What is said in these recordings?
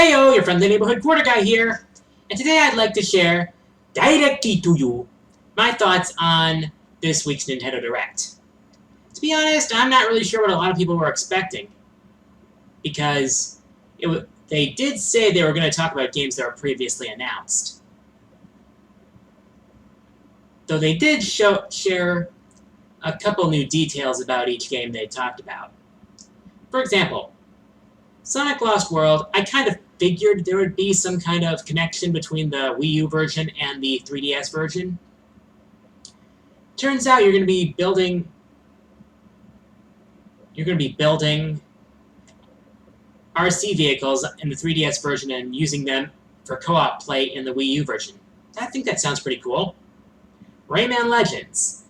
Heyo, your friendly neighborhood quarter guy here, and today I'd like to share directly to you my thoughts on this week's Nintendo Direct. To be honest, I'm not really sure what a lot of people were expecting, because they did say they were going to talk about games that were previously announced. Though they did share a couple new details about each game they talked about. For example, Sonic Lost World, I kind of figured there would be some kind of connection between the Wii U version and the 3DS version. Turns out you're going to be building RC vehicles in the 3DS version and using them for co-op play in the Wii U version. I think that sounds pretty cool. Rayman Legends.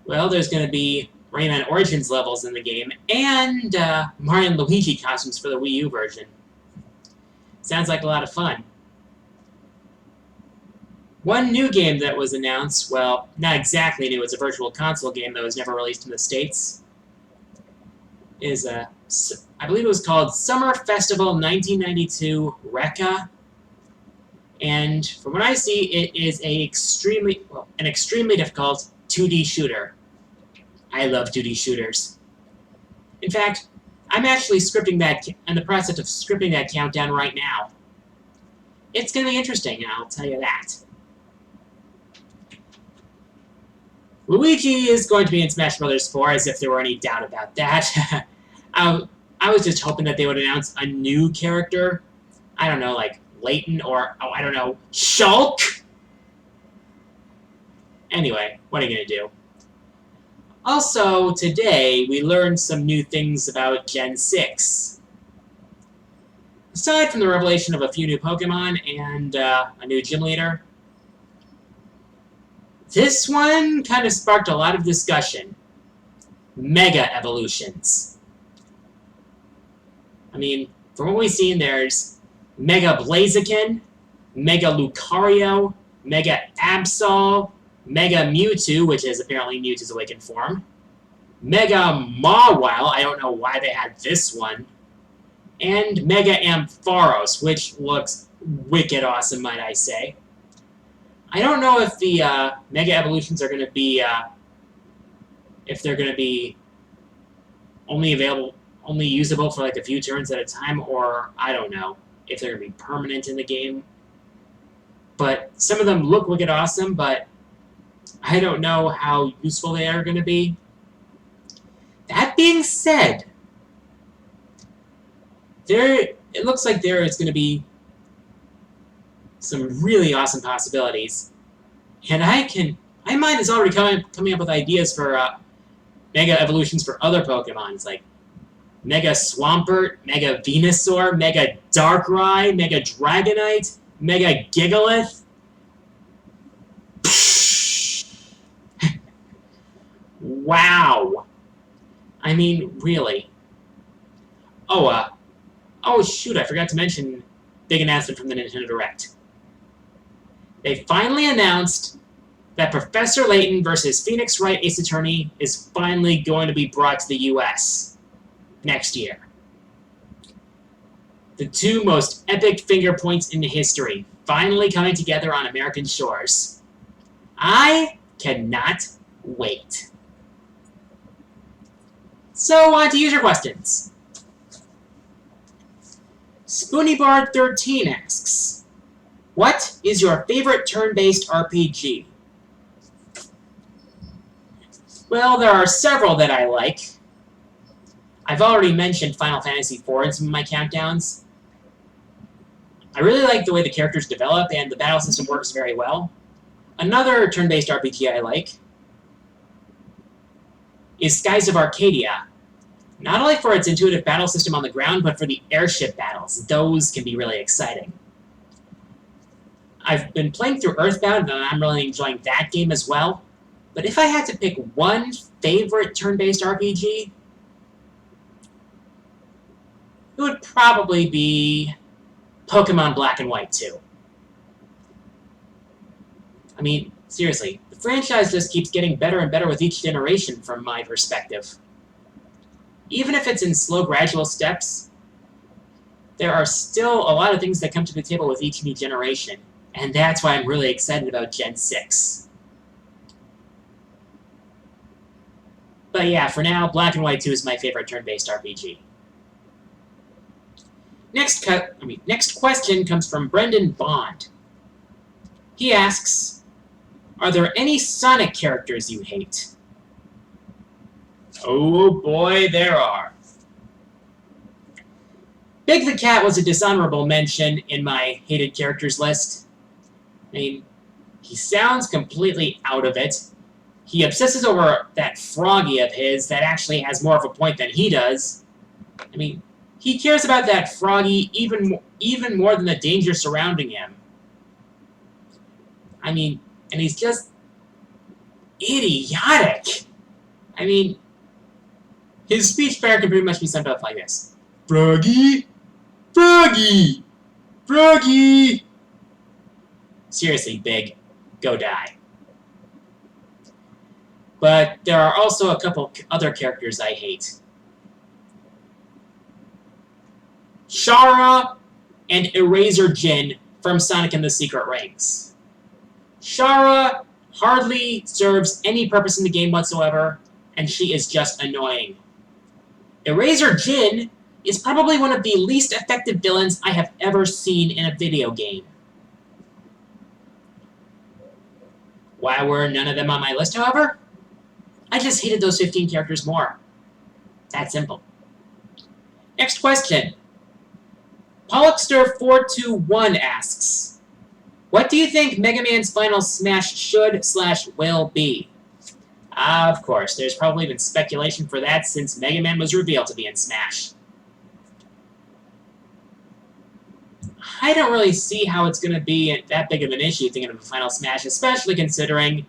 Well, there's going to be Rayman Origins levels in the game, and Mario and Luigi costumes for the Wii U version. Sounds like a lot of fun. One new game that was announced, well, not exactly new, it's a virtual console game that was never released in the States, is, I believe it was called Summer Festival 1992 Rekka. And from what I see, it is an extremely difficult 2D shooter. I love 2D shooters. In fact, I'm actually in the process of scripting that countdown right now. It's going to be interesting, I'll tell you that. Luigi is going to be in Smash Bros. 4, as if there were any doubt about that. I was just hoping that they would announce a new character. I don't know, like Layton or, I don't know, Shulk? Anyway, what are you going to do? Also, today, we learned some new things about Gen 6. Aside from the revelation of a few new Pokemon and a new gym leader, this one kind of sparked a lot of discussion. Mega evolutions. I mean, from what we've seen, there's Mega Blaziken, Mega Lucario, Mega Absol, Mega Mewtwo, which is apparently Mewtwo's awakened form, Mega Mawile, I don't know why they had this one, and Mega Ampharos, which looks wicked awesome, might I say. I don't know if the Mega Evolutions are going to be, if they're going to be only usable for like a few turns at a time, or I don't know if they're going to be permanent in the game. But some of them look wicked awesome, but I don't know how useful they are going to be. That being said, it looks like there is going to be some really awesome possibilities. And my mind is already coming up with ideas for Mega Evolutions for other Pokemon, like Mega Swampert, Mega Venusaur, Mega Darkrai, Mega Dragonite, Mega Gigalith. Wow. I mean, really. Oh shoot, I forgot to mention big announcement from the Nintendo Direct. They finally announced that Professor Layton vs. Phoenix Wright Ace Attorney is finally going to be brought to the US next year. The two most epic finger points in history finally coming together on American shores. I cannot wait. So, on to user questions. SpoonyBard13 asks, what is your favorite turn-based RPG? Well, there are several that I like. I've already mentioned Final Fantasy IV in some of my countdowns. I really like the way the characters develop and the battle system works very well. Another turn-based RPG I like is Skies of Arcadia. Not only for its intuitive battle system on the ground, but for the airship battles. Those can be really exciting. I've been playing through Earthbound, and I'm really enjoying that game as well. But if I had to pick one favorite turn-based RPG, it would probably be Pokemon Black and White 2. I mean, seriously, the franchise just keeps getting better and better with each generation from my perspective. Even if it's in slow, gradual steps, there are still a lot of things that come to the table with each new generation, and that's why I'm really excited about Gen 6. But yeah, for now, Black and White 2 is my favorite turn-based RPG. Next question comes from Brendan Bond. He asks, are there any Sonic characters you hate? Oh boy, there are. Big the Cat was a dishonorable mention in my hated characters list. I mean, he sounds completely out of it. He obsesses over that Froggy of his that actually has more of a point than he does. I mean, he cares about that Froggy even more than the danger surrounding him. I mean, and he's just idiotic. I mean, his speech pattern can pretty much be summed up like this. Froggy? Froggy! Froggy! Seriously, Big, go die. But there are also a couple other characters I hate. Shara and Eraser Jin from Sonic and the Secret Rings. Shara hardly serves any purpose in the game whatsoever, and she is just annoying. Eraser Jin is probably one of the least effective villains I have ever seen in a video game. Why were none of them on my list, however? I just hated those 15 characters more. That simple. Next question. Pollixter421 asks, what do you think Mega Man's final Smash should/will be? Of course, there's probably been speculation for that since Mega Man was revealed to be in Smash. I don't really see how it's going to be that big of an issue thinking of a final Smash, especially considering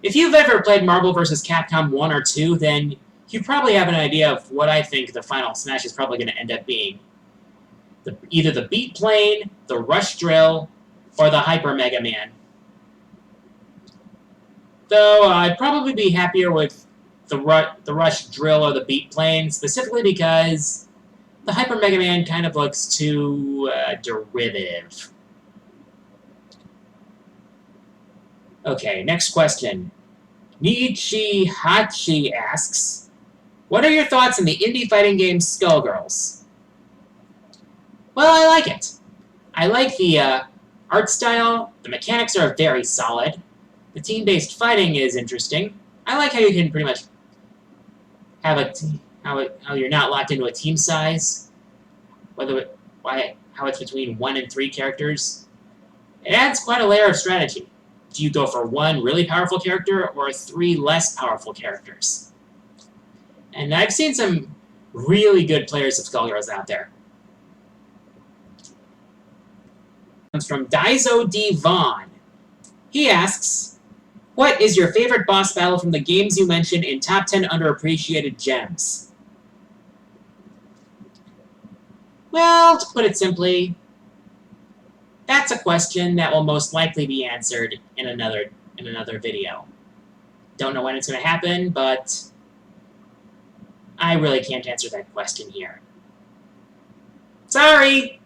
if you've ever played Marvel vs. Capcom 1 or 2, then you probably have an idea of what I think the final Smash is probably going to end up being. Either the Beat Plane, the Rush Drill, or the Hyper Mega Man. Though I'd probably be happier with the Rush Drill or the Beat Plane, specifically because the Hyper Mega Man kind of looks too derivative. Okay, next question. Nichi Hachi asks, what are your thoughts on the indie fighting game Skullgirls? Well, I like it. I like the art style. The mechanics are very solid. The team-based fighting is interesting. I like how you can pretty much have how you're not locked into a team size. How it's between 1 and 3 characters. It adds quite a layer of strategy. Do you go for 1 really powerful character or 3 less powerful characters? And I've seen some really good players of Skullgirls out there. Comes from Daiso D. Vaughn. He asks, what is your favorite boss battle from the games you mentioned in Top 10 Underappreciated Gems? Well, to put it simply, that's a question that will most likely be answered in another video. Don't know when it's going to happen, but I really can't answer that question here. Sorry!